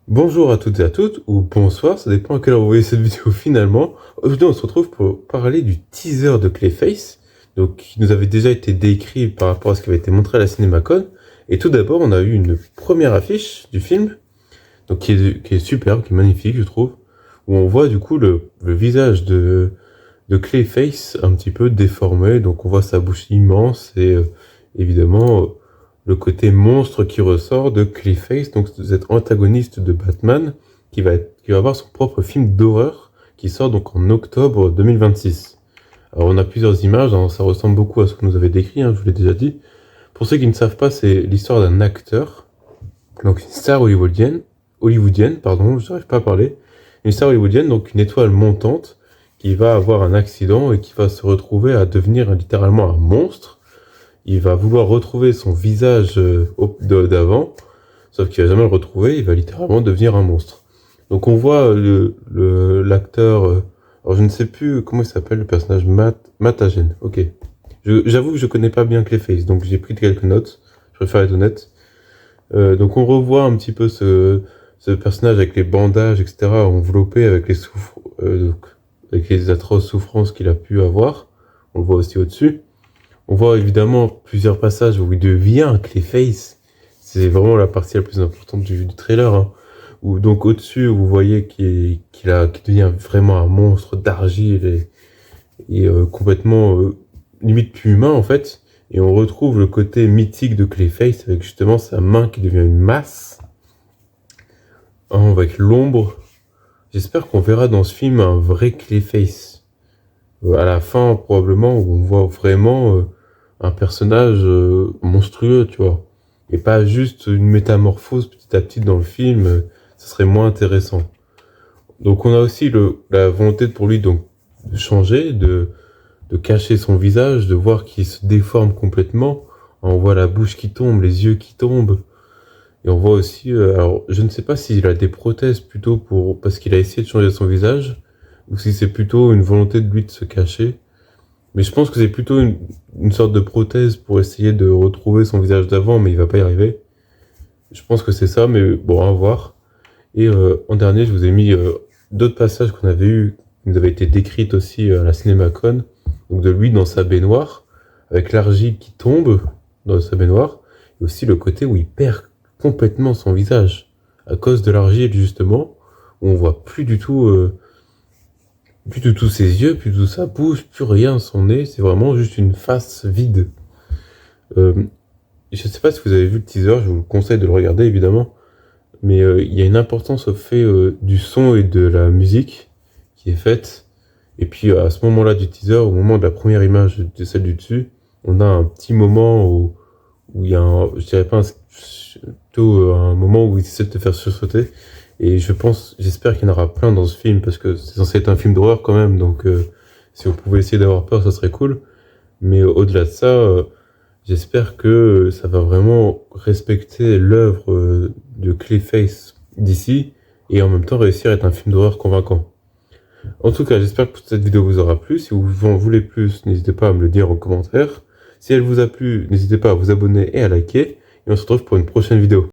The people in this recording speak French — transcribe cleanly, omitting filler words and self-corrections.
Bonjour à toutes et à toutes, ou bonsoir, ça dépend à quelle heure vous voyez cette vidéo finalement. Aujourd'hui on se retrouve pour parler du teaser de Clayface, donc qui nous avait déjà été décrit par rapport à ce qui avait été montré à la CinemaCon. Et tout d'abord on a eu une première affiche du film, donc qui est superbe, qui est magnifique je trouve, où on voit du coup le visage de Clayface un petit peu déformé, donc on voit sa bouche immense et évidemment le côté monstre qui ressort de Clayface, donc cet antagoniste de Batman qui va avoir son propre film d'horreur qui sort donc en octobre 2026. Alors on a plusieurs images, hein, ça ressemble beaucoup à ce que nous avait décrit, hein, je vous l'ai déjà dit. Pour ceux qui ne savent pas, c'est l'histoire d'un acteur, donc une star hollywoodienne, pardon, je n'arrive pas à parler, une star hollywoodienne, donc une étoile montante, qui va avoir un accident et qui va se retrouver à devenir littéralement un monstre. Il va vouloir retrouver son visage d'avant, sauf qu'il va jamais le retrouver, il va littéralement devenir un monstre. Donc on voit l'acteur, alors je ne sais plus comment il s'appelle, le personnage Matt Hagen, ok. J'avoue que je connais pas bien Clayface, donc j'ai pris quelques notes, je préfère être honnête. Donc on revoit un petit peu ce personnage avec les bandages, etc., enveloppé avec avec les atroces souffrances qu'il a pu avoir. On le voit aussi au-dessus. On voit évidemment plusieurs passages où il devient Clayface. C'est vraiment la partie la plus importante du trailer. Hein. Où donc au-dessus, vous voyez qu'il devient vraiment un monstre d'argile et complètement limite plus humain en fait. Et on retrouve le côté mythique de Clayface avec justement sa main qui devient une masse. Avec l'ombre. J'espère qu'on verra dans ce film un vrai Clayface. À la fin, probablement, où on voit vraiment un personnage monstrueux, tu vois. Et pas juste une métamorphose petit à petit dans le film, ce serait moins intéressant. Donc on a aussi la volonté pour lui donc, de changer, de cacher son visage, de voir qu'il se déforme complètement. On voit la bouche qui tombe, les yeux qui tombent. Et on voit aussi, alors je ne sais pas s'il a des prothèses plutôt parce qu'il a essayé de changer son visage, ou si c'est plutôt une volonté de lui de se cacher. Mais je pense que c'est plutôt une sorte de prothèse pour essayer de retrouver son visage d'avant, mais il va pas y arriver. Je pense que c'est ça, mais bon, à voir. Et en dernier, je vous ai mis d'autres passages qu'on avait eu, qui nous avaient été décrites aussi à la CinemaCon. Donc de lui dans sa baignoire, avec l'argile qui tombe dans sa baignoire, et aussi le côté où il perd complètement son visage, à cause de l'argile justement, où on voit plus du tout ses yeux, plus du tout sa bouche, plus rien, son nez, c'est vraiment juste une face vide. Je sais pas si vous avez vu le teaser, je vous conseille de le regarder évidemment, mais il y a une importance au fait du son et de la musique qui est faite. Et puis à ce moment-là du teaser, au moment de la première image de celle du dessus, on a un petit moment où il y a je dirais pas plutôt un moment où il essaie de te faire sursauter. Et j'espère qu'il y en aura plein dans ce film, parce que c'est censé être un film d'horreur quand même, donc si vous pouvez essayer d'avoir peur, ça serait cool. Mais au-delà de ça, j'espère que ça va vraiment respecter l'œuvre de Clayface d'ici, et en même temps réussir à être un film d'horreur convaincant. En tout cas, j'espère que cette vidéo vous aura plu. Si vous en voulez plus, n'hésitez pas à me le dire en commentaire. Si elle vous a plu, n'hésitez pas à vous abonner et à liker. Et on se retrouve pour une prochaine vidéo.